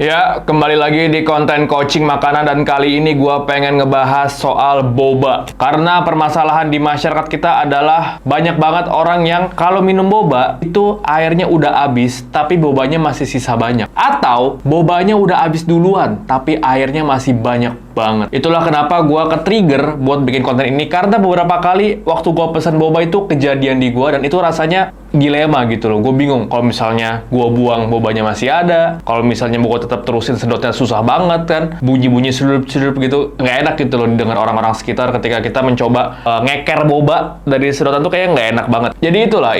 Ya, kembali lagi di konten coaching makanan dan kali ini gue pengen ngebahas soal boba. Karena permasalahan di masyarakat kita adalah banyak banget orang yang kalau minum boba itu airnya udah habis tapi bobanya masih sisa banyak. Atau bobanya udah habis duluan tapi airnya masih banyak banget. Itulah kenapa gue ke-trigger buat bikin konten ini karena beberapa kali waktu gue pesan boba itu kejadian di gue dan itu rasanya dilema gitu loh. Gue bingung kalau misalnya gue buang bobanya masih ada, kalau misalnya gue tetap terusin sedotnya susah banget kan, bunyi-bunyi sedup-sedup gitu nggak enak gitu loh didengar orang-orang sekitar ketika kita mencoba ngeker boba dari sedotan tuh kayak nggak enak banget. Jadi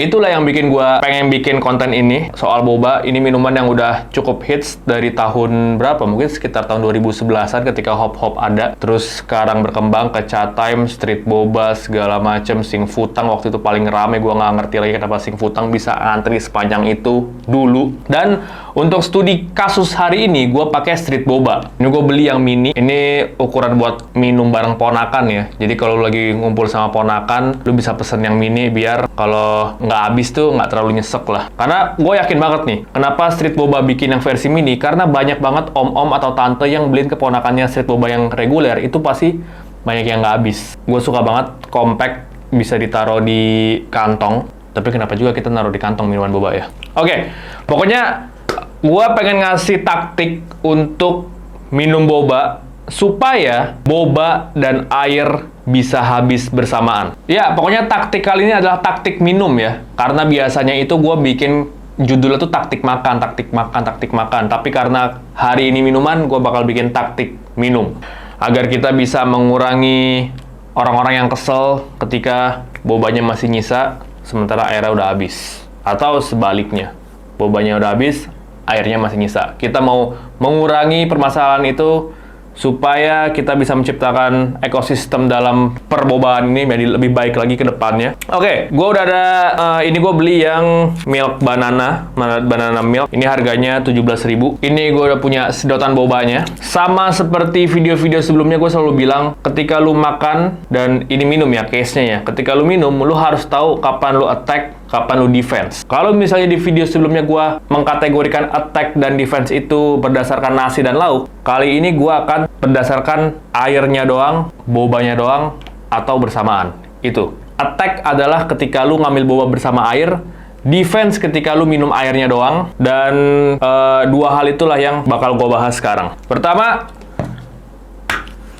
itulah yang bikin gue pengen bikin konten ini soal boba. Ini minuman yang udah cukup hits dari tahun berapa, mungkin sekitar tahun 2011an ketika hop ada, terus sekarang berkembang ke Cha Time, Street Boba, segala macem. Sing Futang waktu itu paling rame, gue nggak ngerti lagi kenapa Sing Futang bisa antri sepanjang itu dulu. Dan untuk studi kasus hari ini, gue pakai Street Boba. Ini gue beli yang mini, ini ukuran buat minum bareng ponakan ya. Jadi kalau lagi ngumpul sama ponakan, lu bisa pesen yang mini biar kalau nggak habis tuh nggak terlalu nyesek lah. Karena gue yakin banget nih, kenapa Street Boba bikin yang versi mini, karena banyak banget om-om atau tante yang beliin keponakannya Street Boba yang reguler, itu pasti banyak yang nggak habis. Gue suka banget, compact, bisa ditaruh di kantong. Tapi kenapa juga kita naruh di kantong minuman boba ya? Oke, pokoknya gue pengen ngasih taktik untuk minum boba supaya boba dan air bisa habis bersamaan. Ya, pokoknya taktik kali ini adalah taktik minum ya. Karena biasanya itu gue bikin judulnya tuh taktik makan, taktik makan, taktik makan. Tapi karena hari ini minuman, gue bakal bikin taktik minum. Agar kita bisa mengurangi orang-orang yang kesel ketika bobanya masih nyisa, sementara airnya udah habis. Atau sebaliknya, bobanya udah habis, airnya masih nyisa. Kita mau mengurangi permasalahan itu supaya kita bisa menciptakan ekosistem dalam perbobaan ini menjadi lebih baik lagi ke depannya. Oke, gue udah ada, ini gue beli yang milk banana milk. Ini harganya 17.000. Ini gue udah punya sedotan bobanya. Sama seperti video-video sebelumnya, gue selalu bilang, ketika lu makan, dan ini minum ya, case-nya ya. Ketika lu minum, lu harus tahu kapan lu attack, kapan lu defense. Kalau misalnya di video sebelumnya gue mengkategorikan attack dan defense itu berdasarkan nasi dan lauk, kali ini gue akan berdasarkan airnya doang, bobanya doang, atau bersamaan. Itu. Attack adalah ketika lu ngambil boba bersama air, defense ketika lu minum airnya doang, dan dua hal itulah yang bakal gue bahas sekarang. Pertama,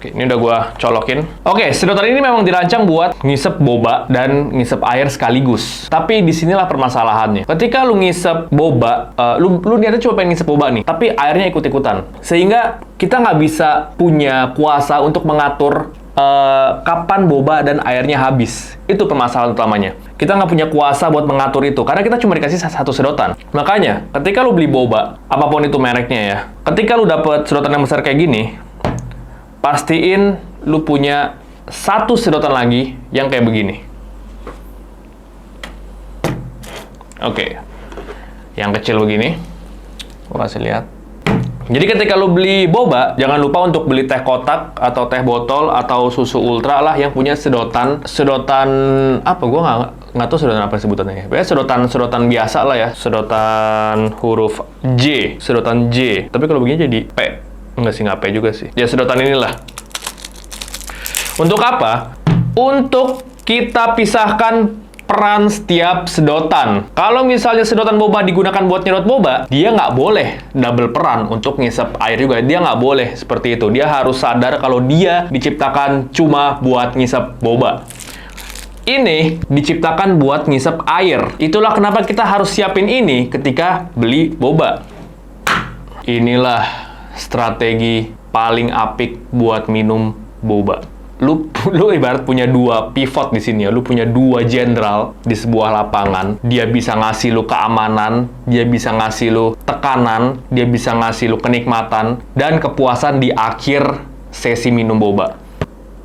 ini udah gua colokin. Oke, sedotan ini memang dirancang buat ngisep boba dan ngisep air sekaligus. Tapi disinilah permasalahannya. Ketika lu ngisep boba, lu niatnya cuma pengen ngisep boba nih, tapi airnya ikut-ikutan. Sehingga kita nggak bisa punya kuasa untuk mengatur kapan boba dan airnya habis. Itu permasalahan utamanya. Kita nggak punya kuasa buat mengatur itu, karena kita cuma dikasih satu sedotan. Makanya, ketika lu beli boba, apapun itu mereknya ya, ketika lu dapet sedotan yang besar kayak gini, pastiin lu punya satu sedotan lagi yang kayak begini. Oke. Yang kecil begini. Gua kasih lihat. Jadi ketika lu beli boba, jangan lupa untuk beli teh kotak atau teh botol atau susu ultra lah yang punya sedotan apa? Gua nggak tahu sedotan apa sebutannya ya. Biasanya sedotan biasa lah ya. Sedotan huruf J, sedotan J. Tapi kalau begini jadi P. Enggak sih, ngapain juga sih. Ya, sedotan inilah. Untuk apa? Untuk kita pisahkan peran setiap sedotan. Kalau misalnya sedotan boba digunakan buat nyedot boba, dia nggak boleh double peran untuk ngisep air juga. Dia nggak boleh seperti itu. Dia harus sadar kalau dia diciptakan cuma buat ngisep boba. Ini diciptakan buat ngisep air. Itulah kenapa kita harus siapin ini ketika beli boba. Inilah strategi paling apik buat minum boba. Lu ibarat punya dua pivot di sini ya. Lu punya dua jenderal di sebuah lapangan. Dia bisa ngasih lu keamanan, dia bisa ngasih lu tekanan, dia bisa ngasih lu kenikmatan dan kepuasan di akhir sesi minum boba.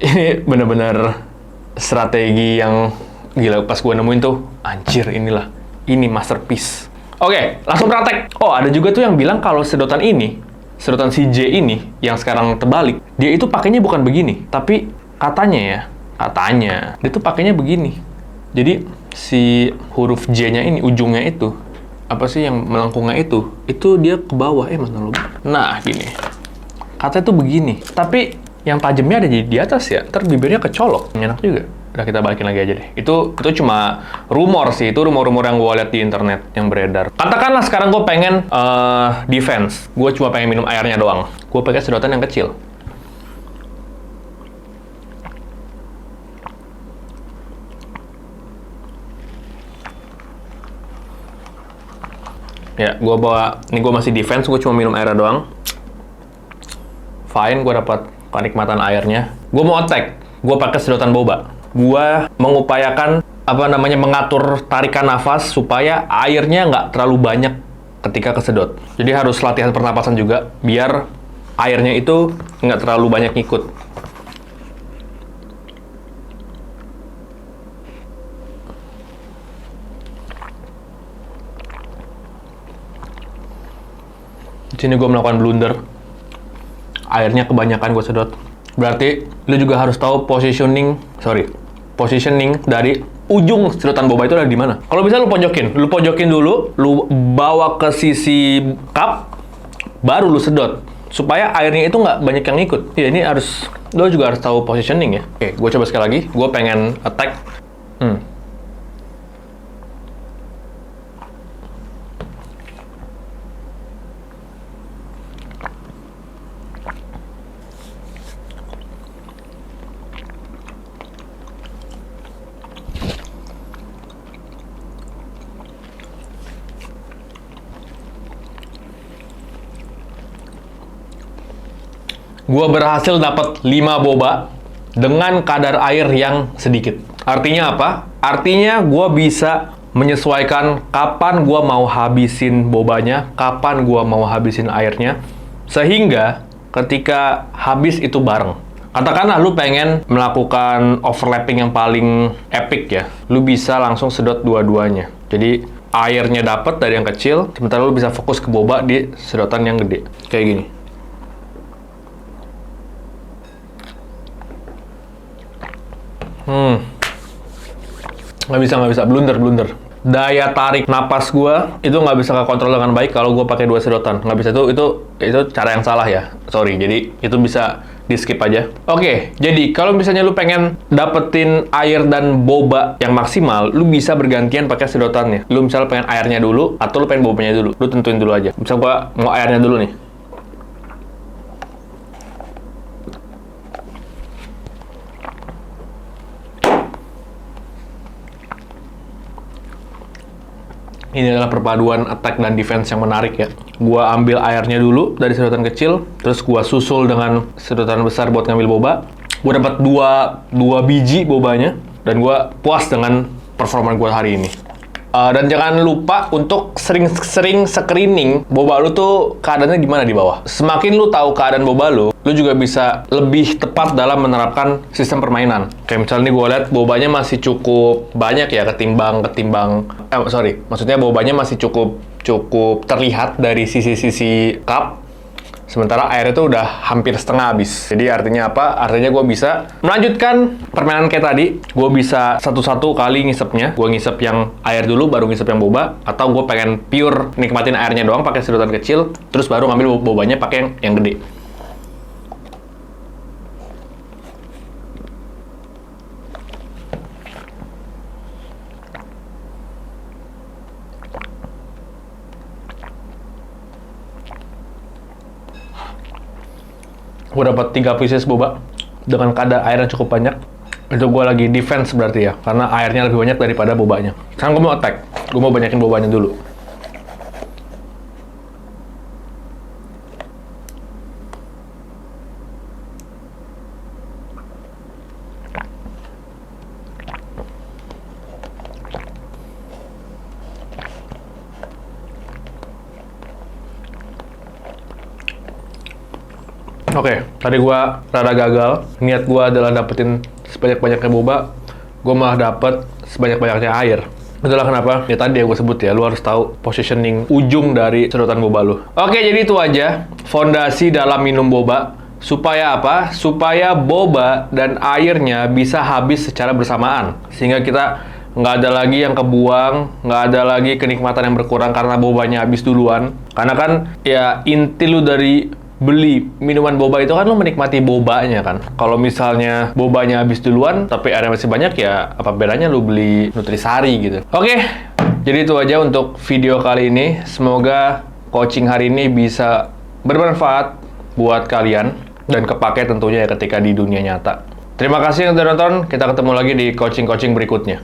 Ini bener-bener strategi yang gila. Pas gue nemuin tuh, anjir, ini masterpiece. Oke, langsung praktek. Oh, ada juga tuh yang bilang kalau sedotan si J ini, yang sekarang terbalik, dia itu pakainya bukan begini. Tapi katanya dia tuh pakainya begini. Jadi, si huruf J-nya ini, ujungnya itu, apa sih yang melengkungnya itu dia ke bawah. Mana lo? Nah, gini. Katanya tuh begini. Tapi yang tajamnya ada di atas ya. Ntar bibirnya kecolok. Enak juga. Udah, kita balikin lagi aja deh. Itu cuma rumor sih. Itu rumor-rumor yang gue lihat di internet yang beredar. Katakanlah sekarang gue pengen defense. Gue cuma pengen minum airnya doang. Gue pakai sedotan yang kecil. Ya, ini gue masih defense, gue cuma minum airnya doang. Fine, gue dapat kenikmatan airnya. Gue mau attack, gue pakai sedotan boba. Gue mengupayakan, mengatur tarikan nafas supaya airnya nggak terlalu banyak ketika kesedot. Jadi harus latihan pernapasan juga, biar airnya itu nggak terlalu banyak ngikut. Di sini gue melakukan blunder. Airnya kebanyakan gue sedot. Berarti lu juga harus tahu positioning dari ujung sedotan boba itu ada di mana. Kalau bisa lu pojokin dulu, lu bawa ke sisi cup, baru lu sedot supaya airnya itu nggak banyak yang ngikut. Ya, ini lu juga harus tahu positioning ya. Oke, gue coba sekali lagi. Gue pengen attack. Gue berhasil dapat 5 boba dengan kadar air yang sedikit. Artinya apa? Artinya gue bisa menyesuaikan kapan gue mau habisin bobanya, kapan gue mau habisin airnya, sehingga ketika habis itu bareng. Katakanlah lu pengen melakukan overlapping yang paling epic ya, lu bisa langsung sedot dua-duanya. Jadi airnya dapat dari yang kecil, sementara lu bisa fokus ke boba di sedotan yang gede. Kayak gini. Nggak bisa, blunder. Daya tarik napas gue itu nggak bisa kekontrol dengan baik kalau gue pakai 2 sedotan. Nggak bisa, itu cara yang salah ya. Sorry, jadi itu bisa di skip aja. Oke, jadi kalau misalnya lu pengen dapetin air dan boba yang maksimal, lu bisa bergantian pakai sedotannya. Lu misalnya pengen airnya dulu, atau lu pengen bobanya dulu. Lu tentuin dulu aja. Misal gue mau airnya dulu nih. Ini adalah perpaduan attack dan defense yang menarik ya. Gua ambil airnya dulu dari sedotan kecil, terus gua susul dengan sedotan besar buat ngambil boba. Gua dapat dua biji bobanya, dan gua puas dengan performa gua hari ini. Dan jangan lupa untuk sering-sering screening boba lu tuh keadaannya gimana di bawah. Semakin lu tahu keadaan boba lu juga bisa lebih tepat dalam menerapkan sistem permainan. Kayak misalnya nih gue lihat bobanya masih cukup banyak ya maksudnya bobanya masih cukup terlihat dari sisi-sisi cup. Sementara airnya itu udah hampir setengah habis. Jadi artinya apa? Artinya gue bisa melanjutkan permainan kayak tadi. Gue bisa satu-satu kali ngisepnya. Gue ngisep yang air dulu, baru ngisep yang boba. Atau gue pengen pure nikmatin airnya doang pakai sedotan kecil, terus baru ngambil bobanya pakai yang gede. Gue dapat 3 pieces boba dengan kadar air yang cukup banyak. Itu gue lagi defense berarti ya, karena airnya lebih banyak daripada bobanya. Sekarang gue mau attack, gue mau banyakin bobanya dulu. Oke, tadi gua rada gagal. Niat gua adalah dapetin sebanyak-banyaknya boba. Gua malah dapet sebanyak-banyaknya air. Itulah kenapa, ya tadi yang gue sebut ya, lu harus tahu positioning ujung dari sedotan boba lu. Oke, jadi itu aja fondasi dalam minum boba. Supaya apa? Supaya boba dan airnya bisa habis secara bersamaan. Sehingga kita nggak ada lagi yang kebuang, nggak ada lagi kenikmatan yang berkurang karena bobanya habis duluan. Karena kan ya inti lu dari beli minuman boba itu kan lo menikmati bobanya kan. Kalau misalnya bobanya habis duluan tapi ada masih banyak, ya apa bedanya lu beli Nutrisari gitu. Oke, jadi itu aja untuk video kali ini. Semoga coaching hari ini bisa bermanfaat buat kalian dan kepake tentunya ya ketika di dunia nyata. Terima kasih yang udah nonton. Kita ketemu lagi di coaching-coaching berikutnya.